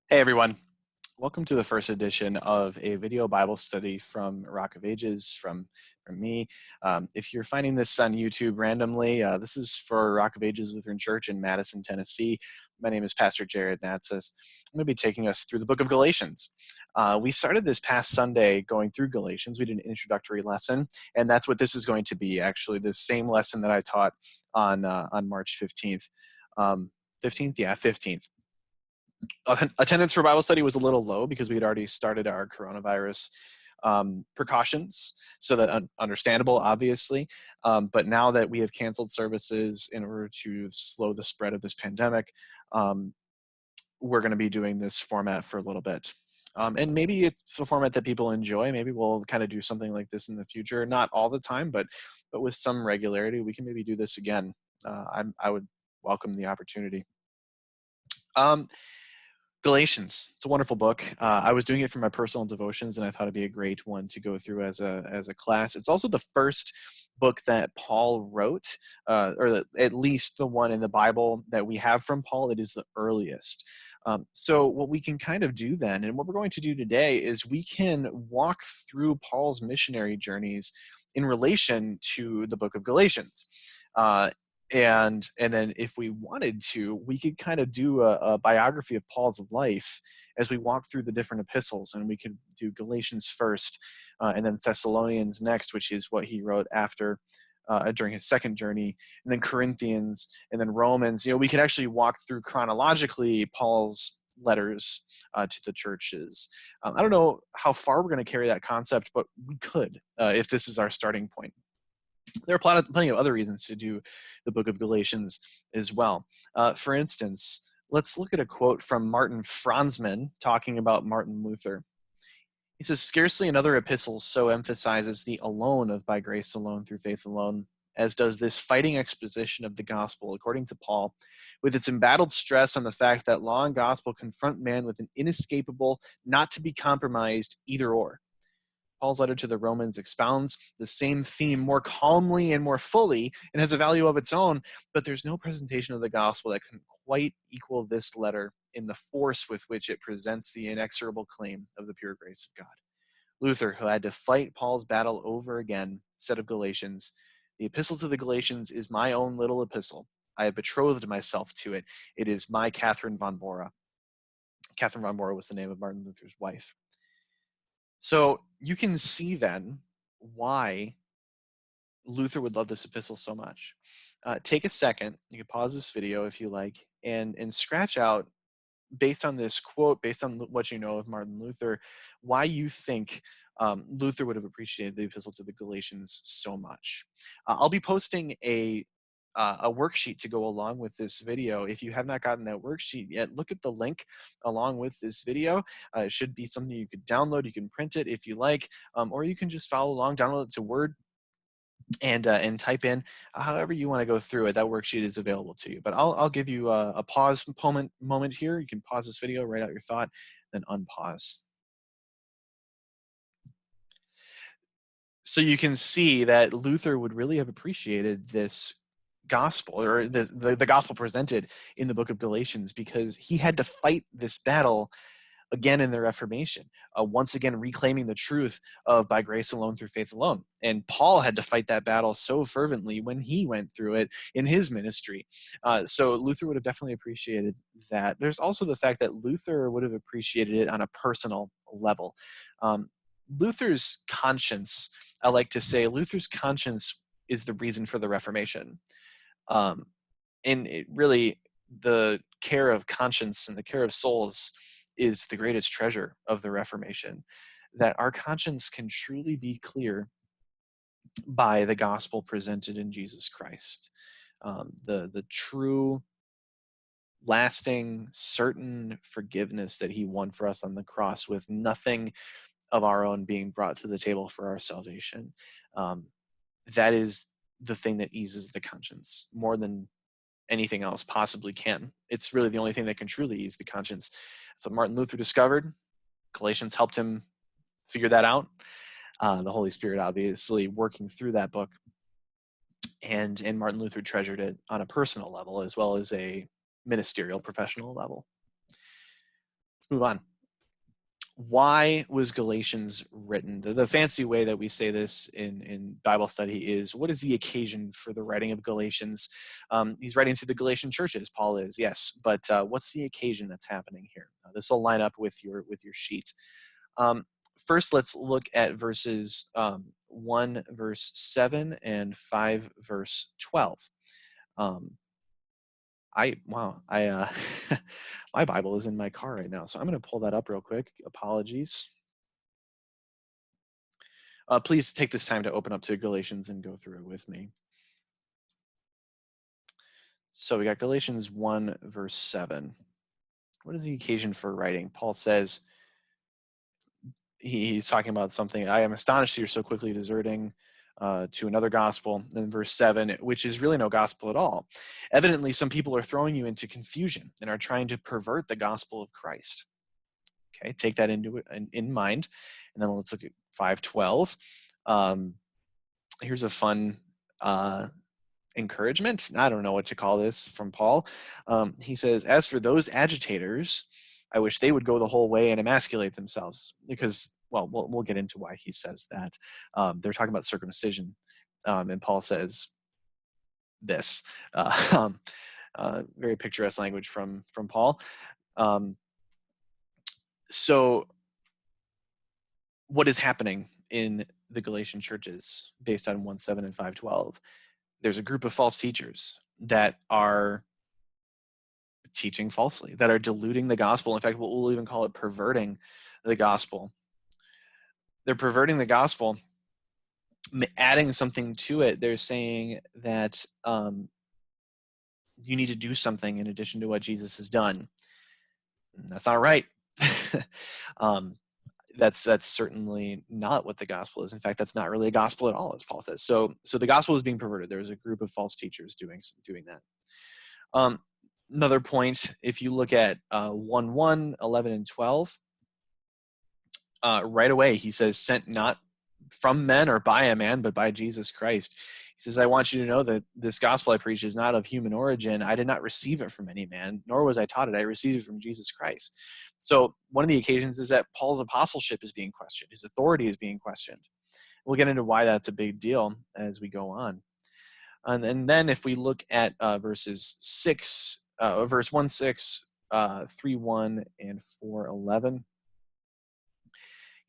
Hey everyone, welcome to the first edition of a video Bible study from Rock of Ages from me. If you're finding this on YouTube randomly, this is for Rock of Ages Lutheran Church in Madison, Tennessee. My name is Pastor Jared Natzis. I'm going to be taking us through the book of Galatians. We started this past Sunday going through Galatians. We did an introductory lesson, and that's what this is going to be, actually, the same lesson that I taught on March 15th. 15th? Yeah, 15th. Attendance for Bible study was a little low because we had already started our coronavirus precautions, so that understandable, obviously. But now that we have canceled services in order to slow the spread of this pandemic, we're going to be doing this format for a little bit. And maybe it's a format that people enjoy. Maybe we'll kind of do something like this in the future. Not all the time, but with some regularity. We can maybe do this again. I would welcome the opportunity. Galatians, it's a wonderful book. I was doing it for my personal devotions, and I thought it'd be a great one to go through as a class. It's also the first book that Paul wrote, or at least the one in the Bible that we have from Paul. It is the earliest. So what we can kind of do then, and what we're going to do today, is we can walk through Paul's missionary journeys in relation to the book of Galatians. And then if we wanted to, we could kind of do a biography of Paul's life as we walk through the different epistles, and we could do Galatians first, and then Thessalonians next, which is what he wrote after during his second journey, and then Corinthians, and then Romans. We could actually walk through chronologically Paul's letters to the churches. I don't know how far we're going to carry that concept, but we could if this is our starting point. There are plenty of other reasons to do the book of Galatians as well. For instance, let's look at a quote from Martin Franzmann talking about Martin Luther. He says, "Scarcely another epistle so emphasizes the alone of by grace alone through faith alone, as does this fighting exposition of the gospel, according to Paul, with its embattled stress on the fact that law and gospel confront man with an inescapable, not to be compromised either or. Paul's letter to the Romans expounds the same theme more calmly and more fully and has a value of its own, but there's no presentation of the gospel that can quite equal this letter in the force with which it presents the inexorable claim of the pure grace of God." Luther, who had to fight Paul's battle over again, said of Galatians, "The epistle to the Galatians is my own little epistle. I have betrothed myself to it. It is my Catherine von Bora." Catherine von Bora was the name of Martin Luther's wife. So you can see then why Luther would love this epistle so much. Take a second, you can pause this video if you like, and scratch out, based on this quote, based on what you know of Martin Luther, why you think Luther would have appreciated the epistle to the Galatians so much. I'll be posting a worksheet to go along with this video. If you have not gotten that worksheet yet, look at the link along with this video. It should be something you could download. You can print it if you like, or you can just follow along, download it to Word, and type in however you want to go through it. That worksheet is available to you. But I'll give you a pause moment here. You can pause this video, write out your thought, then unpause. So you can see that Luther would really have appreciated this gospel, or the gospel presented in the book of Galatians, because he had to fight this battle again in the Reformation, once again reclaiming the truth of by grace alone through faith alone. And Paul had to fight that battle so fervently when he went through it in his ministry. So Luther would have definitely appreciated that. There's also the fact that Luther would have appreciated it on a personal level. Luther's conscience, I like to say, Luther's conscience is the reason for the Reformation. And it really, the care of conscience and the care of souls is the greatest treasure of the Reformation, that our conscience can truly be clear by the gospel presented in Jesus Christ. The true, lasting, certain forgiveness that he won for us on the cross, with nothing of our own being brought to the table for our salvation. That is the thing that eases the conscience more than anything else possibly can. It's really the only thing that can truly ease the conscience. So Martin Luther discovered. Galatians helped him figure that out. The Holy Spirit obviously working through that book. And Martin Luther treasured it on a personal level as well as a ministerial, professional level. move on. Why was Galatians written? The fancy way that we say this in Bible study is, what is the occasion for the writing of Galatians? He's writing to the Galatian churches, Paul is, yes, but what's the occasion that's happening here? This will line up with your sheet. First, let's look at verses 1 verse 7 and 5 verse 12. My Bible is in my car right now, so I'm going to pull that up real quick. Apologies. Please take this time to open up to Galatians and go through it with me. So we got Galatians 1 verse 7. What is the occasion for writing? Paul says, he's talking about something. I am astonished you're so quickly deserting to another gospel. Then verse 7, which is really no gospel at all. Evidently, some people are throwing you into confusion and are trying to pervert the gospel of Christ. Okay, take that in mind. And then let's look at 5:12. Here's a fun encouragement. I don't know what to call this from Paul. He says, as for those agitators, I wish they would go the whole way and emasculate themselves, because, well, we'll get into why he says that. They're talking about circumcision, and Paul says this. Very picturesque language from Paul. So what is happening in the Galatian churches based on 1:7 and 5:12? There's a group of false teachers that are teaching falsely, that are diluting the gospel. In fact, we'll even call it perverting the gospel. They're perverting the gospel, adding something to it. They're saying that you need to do something in addition to what Jesus has done. That's not right. That's certainly not what the gospel is. In fact, that's not really a gospel at all, as Paul says. So the gospel is being perverted. There was a group of false teachers doing that. Another point, if you look at 1:1, 11, and 12, right away he says, sent not from men or by a man, but by Jesus Christ. He says, I want you to know that this gospel I preach is not of human origin. I did not receive it from any man, nor was I taught it. I received it from Jesus Christ. So one of the occasions is that Paul's apostleship is being questioned. His authority is being questioned. We'll get into why that's a big deal as we go on. And then if we look at verses 6, verse 1:6, 3:1, and 4:11,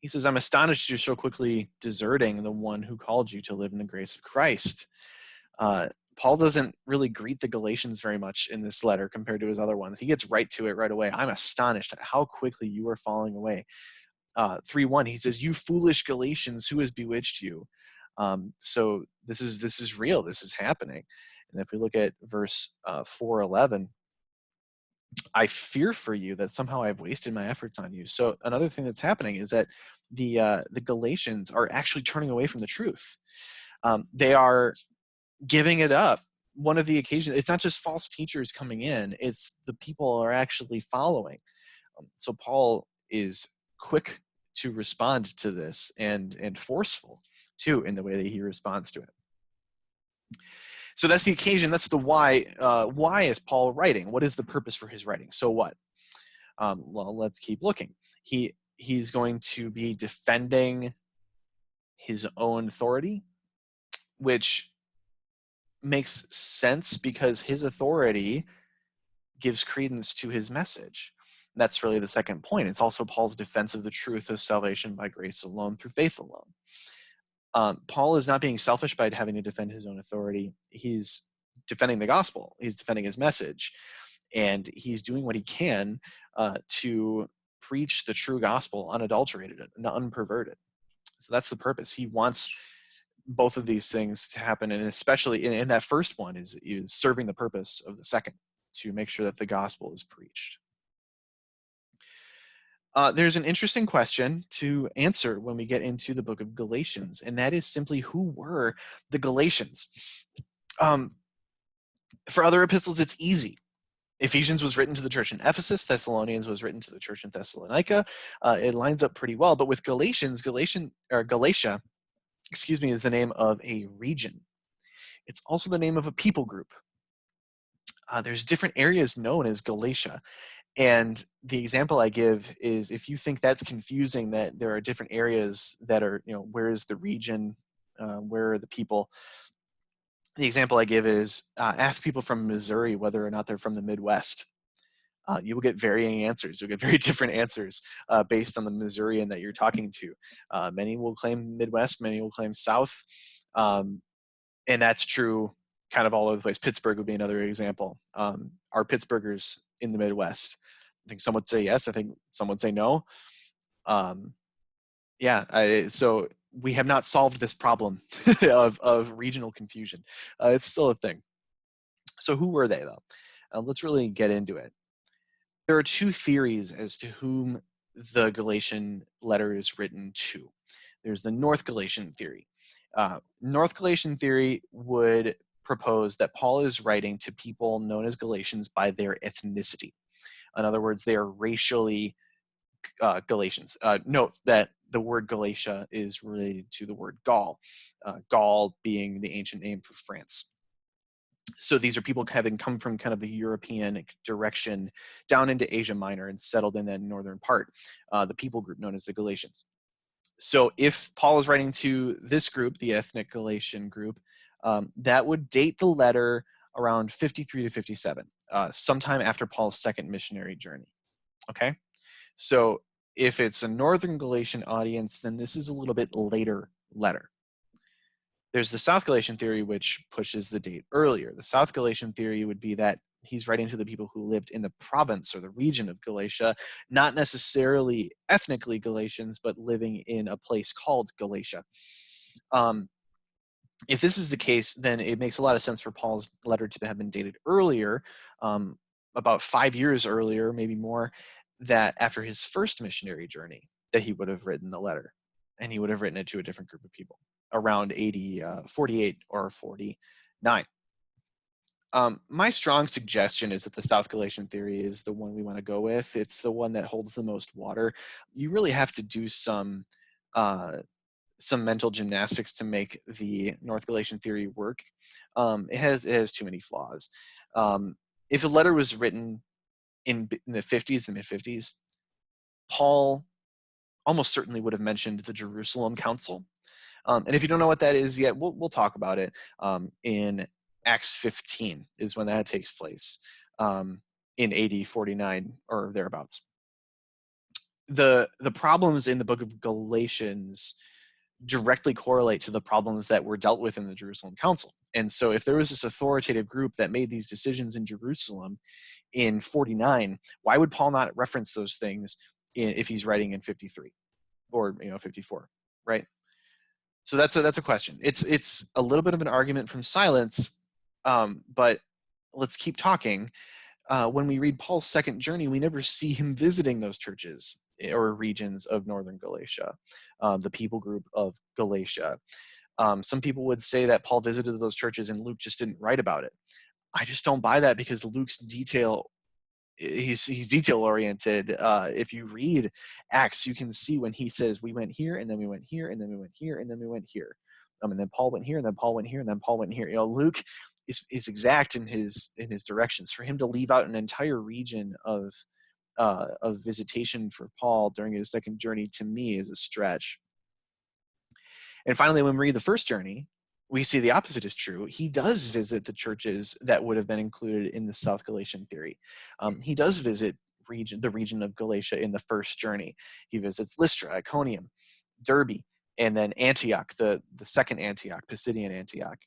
he says, I'm astonished you're so quickly deserting the one who called you to live in the grace of Christ. Paul doesn't really greet the Galatians very much in this letter compared to his other ones. He gets right to it right away. I'm astonished at how quickly you are falling away. 3:1, he says, you foolish Galatians, who has bewitched you? So this is real. This is happening. And if we look at verse 4:11, I fear for you that somehow I've wasted my efforts on you. So another thing that's happening is that the Galatians are actually turning away from the truth. They are giving it up. One of the occasions, it's not just false teachers coming in, it's the people are actually following. So Paul is quick to respond to this and forceful too in the way that he responds to it. So that's the occasion. That's the why. Why is Paul writing? What is the purpose for his writing? So what? Well, let's keep looking. He's going to be defending his own authority, which makes sense because his authority gives credence to his message. That's really the second point. It's also Paul's defense of the truth of salvation by grace alone through faith alone. Paul is not being selfish by having to defend his own authority. He's defending the gospel. He's defending his message. And he's doing what he can to preach the true gospel unadulterated and unperverted. So that's the purpose. He wants both of these things to happen. And especially in that first one is serving the purpose of the second, to make sure that the gospel is preached. There's an interesting question to answer when we get into the book of Galatians, and that is simply, who were the Galatians? For other epistles, it's easy. Ephesians was written to the church in Ephesus. Thessalonians was written to the church in Thessalonica. It lines up pretty well. But with Galatia, is the name of a region. It's also the name of a people group. There's different areas known as Galatia. And the example I give is, if you think that's confusing, that there are different areas that are, where is the region, where are the people? The example I give is, ask people from Missouri whether or not they're from the Midwest. You will get varying answers. You'll get very different answers based on the Missourian that you're talking to. Many will claim Midwest, many will claim South. And that's true kind of all over the place. Pittsburgh would be another example. Are Pittsburghers in the Midwest? I think some would say yes. I think some would say no. So we have not solved this problem of regional confusion. It's still a thing. So who were they, though? Let's really get into it. There are two theories as to whom the Galatian letter is written to. There's the North Galatian theory. North Galatian theory would propose that Paul is writing to people known as Galatians by their ethnicity. In other words, they are racially Galatians. Note that the word Galatia is related to the word Gaul, Gaul being the ancient name for France. So these are people having come from kind of the European direction down into Asia Minor and settled in that northern part, the people group known as the Galatians. So if Paul is writing to this group, the ethnic Galatian group, that would date the letter around 53 to 57, sometime after Paul's second missionary journey. Okay? So if it's a northern Galatian audience, then this is a little bit later letter. There's the South Galatian theory, which pushes the date earlier. The South Galatian theory would be that he's writing to the people who lived in the province or the region of Galatia, not necessarily ethnically Galatians, but living in a place called Galatia. If this is the case, then it makes a lot of sense for Paul's letter to have been dated earlier, about 5 years earlier, maybe more, that after his first missionary journey, that he would have written the letter, and he would have written it to a different group of people around 48 or 49. My strong suggestion is that the South Galatian theory is the one we want to go with. It's the one that holds the most water. You really have to do some mental gymnastics to make the North Galatian theory work. It has too many flaws. If the letter was written in the 50s, the mid-50s, Paul almost certainly would have mentioned the Jerusalem Council. And if you don't know what that is yet, we'll talk about it. In Acts 15 is when that takes place, in AD 49 or thereabouts. The problems in the book of Galatians directly correlate to the problems that were dealt with in the Jerusalem Council. And so if there was this authoritative group that made these decisions in Jerusalem in 49, why would Paul not reference those things if he's writing in 53 or 54, right? So that's a question. It's a little bit of an argument from silence, but let's keep talking. When we read Paul's second journey, we never see him visiting those churches or regions of northern Galatia, the people group of Galatia. Some people would say that Paul visited those churches and Luke just didn't write about it. I just don't buy that, because Luke's he's detail oriented. If you read Acts, you can see when he says we went here and then we went here and then we went here and then we went here, and then Paul went here and then Paul went here and then Paul went here. Luke is exact in his directions. For him to leave out an entire region of visitation for Paul during his second journey, to me, is a stretch. And finally, when we read the first journey, we see the opposite is true. He does visit the churches that would have been included in the South Galatian theory. He does visit the region of Galatia in the first journey. He visits Lystra, Iconium, Derbe, and then Antioch, the second Antioch, Pisidian Antioch.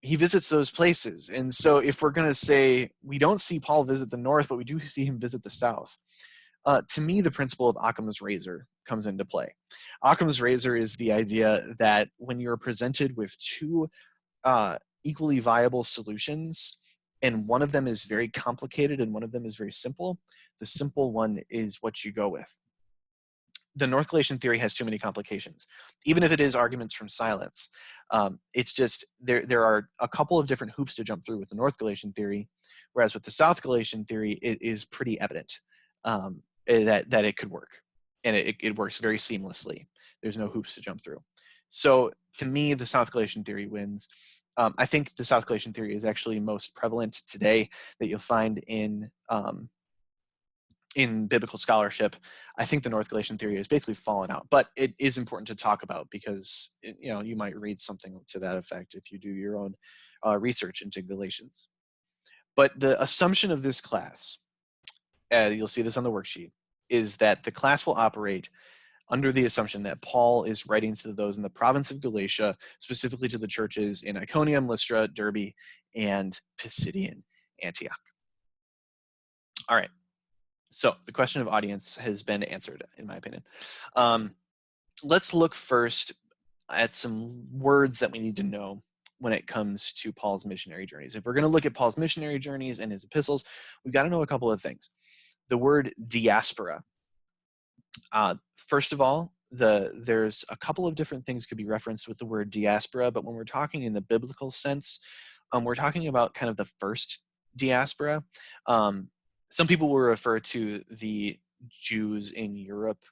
He visits those places. And so if we're going to say we don't see Paul visit the north, but we do see him visit the south, to me, the principle of Occam's razor comes into play. Occam's razor is the idea that when you're presented with two equally viable solutions, and one of them is very complicated and one of them is very simple, the simple one is what you go with. The North Galatian theory has too many complications, even if it is arguments from silence. It's just there are a couple of different hoops to jump through with the North Galatian theory, whereas with the South Galatian theory, it is pretty evident that it could work, and it works very seamlessly. There's no hoops to jump through. So to me, the South Galatian theory wins. I think the South Galatian theory is actually most prevalent today, that you'll find in in biblical scholarship, I think the North Galatian theory has basically fallen out. But it is important to talk about because you might read something to that effect if you do your own research into Galatians. But the assumption of this class, you'll see this on the worksheet, is that the class will operate under the assumption that Paul is writing to those in the province of Galatia, specifically to the churches in Iconium, Lystra, Derbe, and Pisidian Antioch. All right. So the question of audience has been answered, in my opinion. Let's look first at some words that we need to know when it comes to Paul's missionary journeys. If we're going to look at Paul's missionary journeys and his epistles, we've got to know a couple of things. The word diaspora. First of all, there's a couple of different things could be referenced with the word diaspora, but when we're talking in the biblical sense, we're talking about kind of the first diaspora. Some people will refer to the Jews in Europe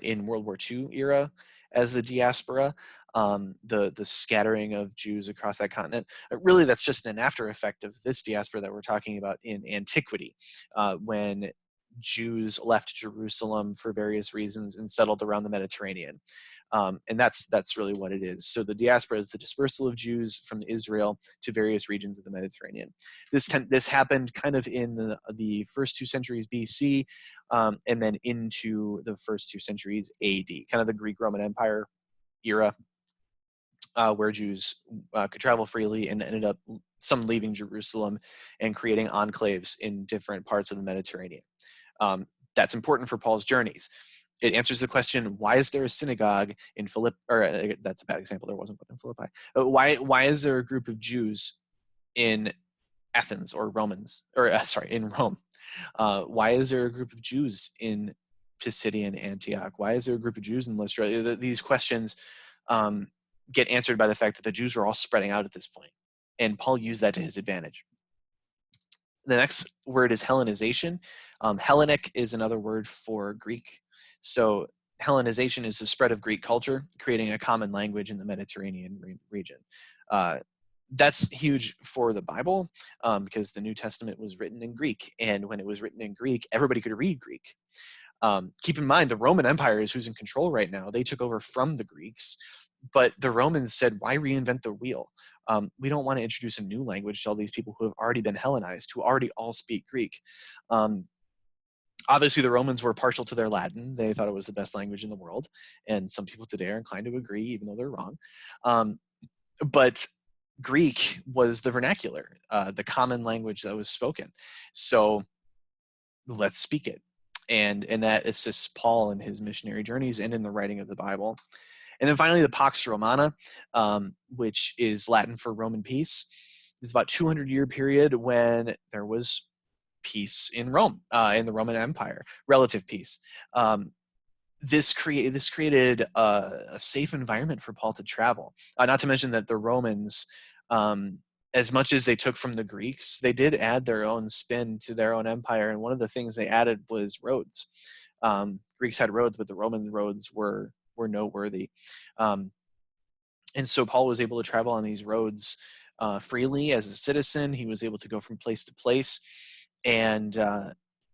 in World War II era as the diaspora, the scattering of Jews across that continent. Really, that's just an after effect of this diaspora that we're talking about in antiquity, when Jews left Jerusalem for various reasons and settled around the Mediterranean. And that's really what it is. So the diaspora is the dispersal of Jews from Israel to various regions of the Mediterranean. This happened kind of in the first 2 centuries BC, and then into the first 2 centuries AD, kind of the Greek-Roman Empire era, where Jews could travel freely and ended up some leaving Jerusalem and creating enclaves in different parts of the Mediterranean. That's important for Paul's journeys. It answers the question, why is there a synagogue in Philippi? Or that's a bad example. There wasn't one in Philippi. Why is there a group of Jews in Athens or in Rome? Why is there a group of Jews in Pisidian Antioch? Why is there a group of Jews in Lystra? These questions get answered by the fact that the Jews are all spreading out at this point, and Paul used that to his advantage. The next word is Hellenization. Hellenic is another word for Greek. So Hellenization is the spread of Greek culture, creating a common language in the Mediterranean region. That's huge for the Bible because the New Testament was written in Greek. And when it was written in Greek, everybody could read Greek. Keep in mind, the Roman Empire is who's in control right now. They took over from the Greeks. But the Romans said, why reinvent the wheel? We don't want to introduce a new language to all these people who have already been Hellenized, who already all speak Greek. Obviously, the Romans were partial to their Latin. They thought it was the best language in the world. And some people today are inclined to agree, even though they're wrong. But Greek was the vernacular, the common language that was spoken. So let's speak it. And that assists Paul in his missionary journeys and in the writing of the Bible. And then finally, the Pax Romana, which is Latin for Roman peace. It's about 200-year period when there was peace in Rome, in the Roman Empire, relative peace. This created a safe environment for Paul to travel. Not to mention that the Romans, as much as they took from the Greeks, they did add their own spin to their own empire. And one of the things they added was roads. Greeks had roads, but the Roman roads were noteworthy. And so Paul was able to travel on these roads freely as a citizen. He was able to go from place to place. And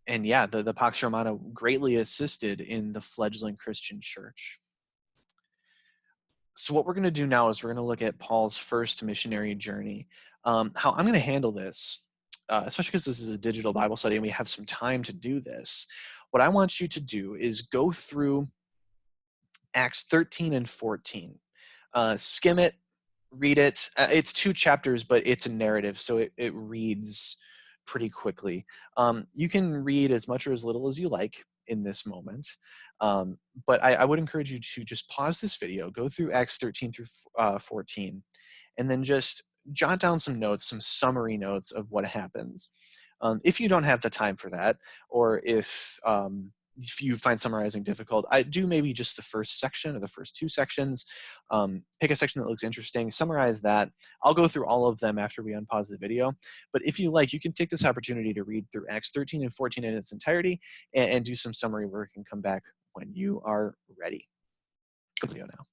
yeah, the Pax Romana greatly assisted in the fledgling Christian church. So what we're going to do now is we're going to look at Paul's first missionary journey. How I'm going to handle this, especially because this is a digital Bible study and we have some time to do this, what I want you to do is go through Acts 13 and 14. Skim it, read it. It's 2 chapters, but it's a narrative, so it reads pretty quickly. You can read as much or as little as you like in this moment, but I would encourage you to just pause this video, go through Acts 13 through 14, and then just jot down some notes, some summary notes of what happens. If you don't have the time for that, or if you find summarizing difficult, I do maybe just the first section or the first 2 sections. Pick a section that looks interesting, summarize that. I'll go through all of them after we unpause the video. But if you like, you can take this opportunity to read through Acts 13 and 14 in its entirety and do some summary work and come back when you are ready. Video now.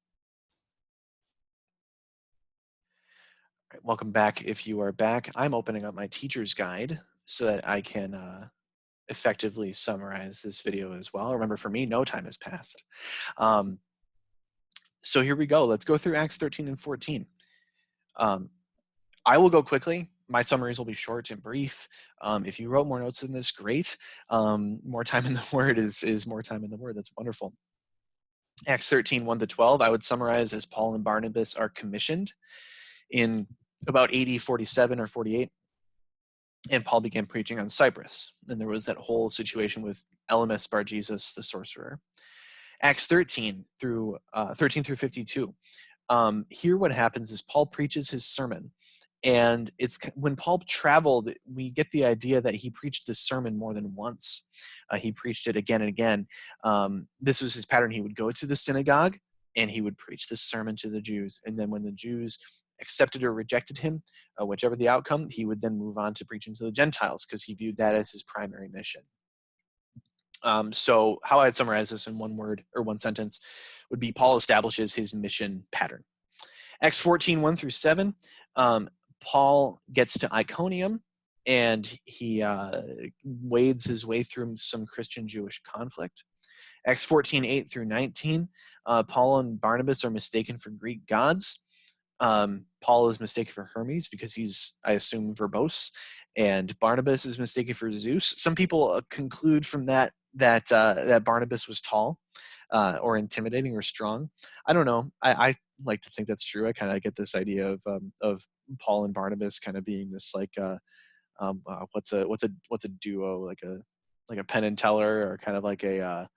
All right, welcome back. If you are back, I'm opening up my teacher's guide so that I can effectively summarize this video as well. Remember, for me, no time has passed. So here we go. Let's go through Acts 13 and 14. I will go quickly. My summaries will be short and brief. If you wrote more notes than this, great. More time in the Word is more time in the Word. That's wonderful. Acts 13, 1 to 12, I would summarize as Paul and Barnabas are commissioned in about AD 47 or 48. And Paul began preaching on Cyprus. And there was that whole situation with Elymas Bar Jesus, the sorcerer. Acts 13 through 52. Here what happens is Paul preaches his sermon. And it's when Paul traveled, we get the idea that he preached this sermon more than once. He preached it again and again. This was his pattern. He would go to the synagogue and he would preach this sermon to the Jews. And then when the Jews accepted or rejected him, whichever the outcome, he would then move on to preaching to the Gentiles because he viewed that as his primary mission. So how I'd summarize this in one word or one sentence would be Paul establishes his mission pattern. Acts 14, 1 through 7, Paul gets to Iconium and he wades his way through some Christian-Jewish conflict. Acts 14, 8 through 19, Paul and Barnabas are mistaken for Greek gods. Paul is mistaken for Hermes because he's, I assume, verbose, and Barnabas is mistaken for Zeus. Some people conclude from that Barnabas was tall or intimidating or strong. I don't know. I like to think that's true. I kind of get this idea of Paul and Barnabas kind of being this like what's a duo, like a Penn and Teller, or kind of like a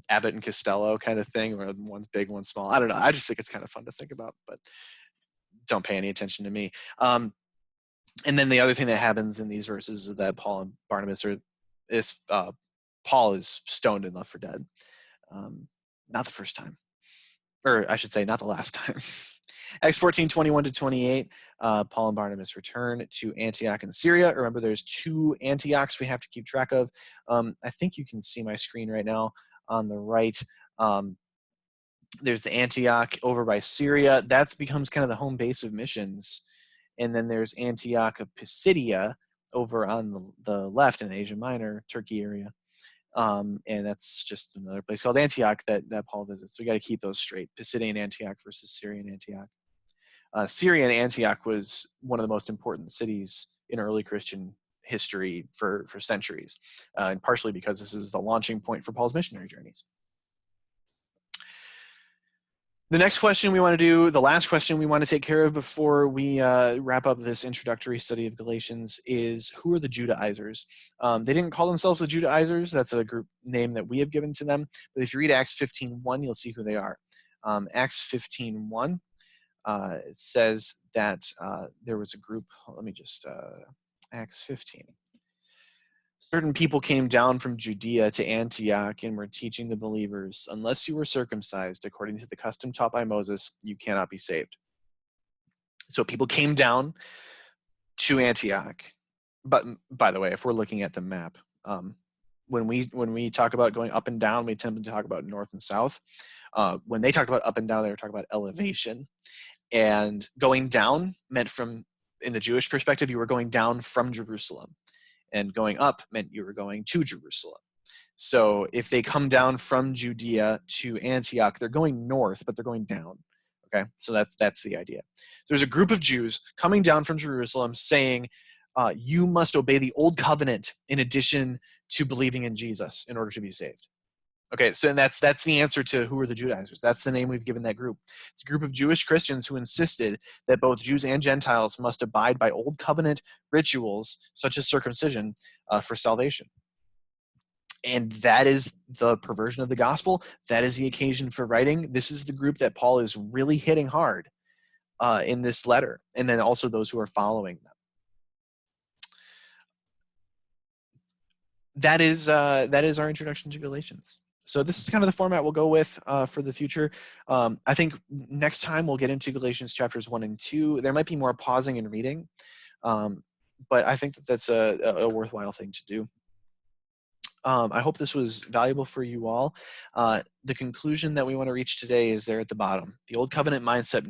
Abbott and Costello kind of thing, where one's big, one's small. I don't know. I just think it's kind of fun to think about, but don't pay any attention to me. And then the other thing that happens in these verses is that Paul and Barnabas Paul is stoned and left for dead. Not the first time, or I should say not the last time. Acts 14, 21 to 28, Paul and Barnabas return to Antioch in Syria. Remember, there's 2 Antiochs we have to keep track of. I think you can see my screen right now on the right. There's the Antioch over by Syria. That becomes kind of the home base of missions. And then there's Antioch of Pisidia over on the left in Asia Minor, Turkey area. And that's just another place called Antioch that Paul visits. So we got to keep those straight. Pisidian Antioch versus Syrian Antioch. Syrian Antioch was one of the most important cities in early Christian history for centuries, and partially because this is the launching point for Paul's missionary journeys. The next question we want to do, the last question we want to take care of before we wrap up this introductory study of Galatians, is who are the Judaizers? They didn't call themselves the Judaizers. That's a group name that we have given to them. But if you read Acts 15:1, you'll see who they are. Acts 15:1 it says that there was a group. Let me just Acts 15. Certain people came down from Judea to Antioch and were teaching the believers, unless you were circumcised according to the custom taught by Moses, you cannot be saved. So people came down to Antioch. But by the way, if we're looking at the map, when we talk about going up and down, we tend to talk about north and south. When they talked about up and down, they were talking about elevation. And going down meant in the Jewish perspective, you were going down from Jerusalem. And going up meant you were going to Jerusalem. So if they come down from Judea to Antioch, they're going north, but they're going down. Okay, so that's the idea. So there's a group of Jews coming down from Jerusalem saying, you must obey the old covenant in addition to believing in Jesus in order to be saved. Okay, so that's the answer to who are the Judaizers. That's the name we've given that group. It's a group of Jewish Christians who insisted that both Jews and Gentiles must abide by old covenant rituals, such as circumcision, for salvation. And that is the perversion of the gospel. That is the occasion for writing. This is the group that Paul is really hitting hard in this letter, and then also those who are following them. That is our introduction to Galatians. So this is kind of the format we'll go with for the future. I think next time we'll get into Galatians chapters 1 and 2. There might be more pausing and reading, but I think that's a worthwhile thing to do. I hope this was valuable for you all. The conclusion that we want to reach today is there at the bottom. The Old Covenant mindset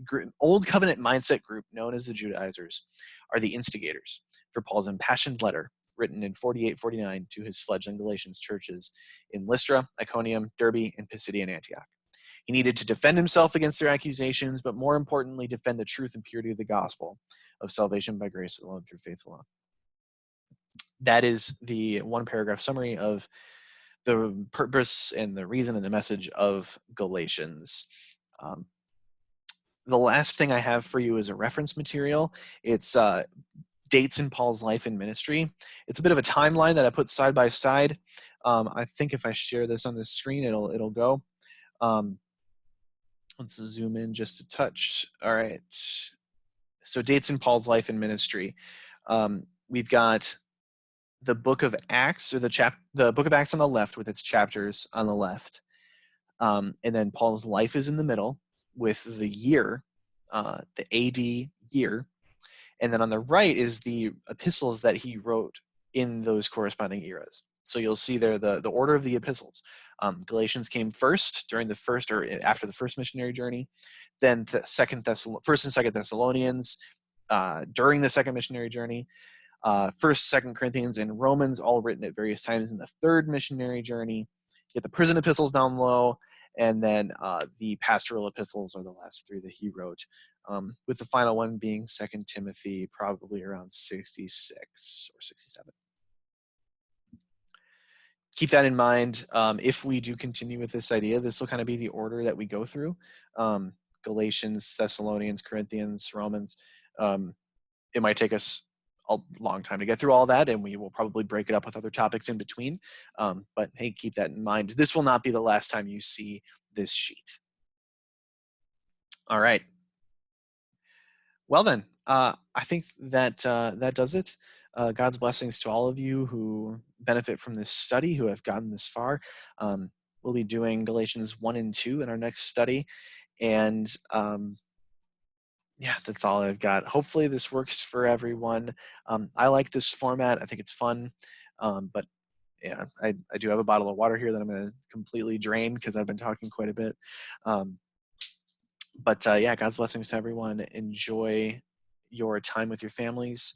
group known as the Judaizers are the instigators for Paul's impassioned letter written in 48-49 to his fledgling Galatians churches in Lystra, Iconium, Derbe, and Pisidian Antioch. He needed to defend himself against their accusations, but more importantly, defend the truth and purity of the gospel of salvation by grace alone through faith alone. That is the one paragraph summary of the purpose and the reason and the message of Galatians. The last thing I have for you is a reference material. It's dates in Paul's life and ministry. It's a bit of a timeline that I put side by side. I think if I share this on the screen, it'll go. Let's zoom in just a touch. All right. So dates in Paul's life and ministry. We've got the book of Acts, or the book of Acts on the left with its chapters on the left. And then Paul's life is in the middle with the year, the AD year. And then on the right is the epistles that he wrote in those corresponding eras. So you'll see there the order of the epistles. Galatians came first during the first or after the first missionary journey. Then First and Second Thessalonians during the second missionary journey. First, Second Corinthians, and Romans, all written at various times in the third missionary journey. You get the prison epistles down low, and then the pastoral epistles are the last three that he wrote, with the final one being 2 Timothy, probably around 66 or 67. Keep that in mind. If we do continue with this idea, this will kind of be the order that we go through. Galatians, Thessalonians, Corinthians, Romans. It might take us a long time to get through all that, and we will probably break it up with other topics in between. But hey, keep that in mind. This will not be the last time you see this sheet. All right. Well then, I think that that does it. God's blessings to all of you who benefit from this study, who have gotten this far. We'll be doing Galatians 1 and 2 in our next study. And yeah, that's all I've got. Hopefully this works for everyone. I like this format. I think it's fun. But yeah, I do have a bottle of water here that I'm going to completely drain because I've been talking quite a bit. But yeah, God's blessings to everyone. Enjoy your time with your families.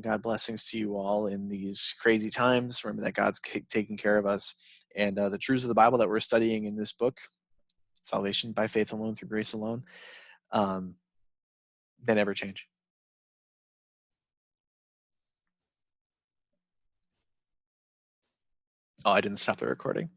God blessings to you all in these crazy times. Remember that God's taking care of us. And the truths of the Bible that we're studying in this book, salvation by faith alone, through grace alone, they never change. Oh, I didn't stop the recording.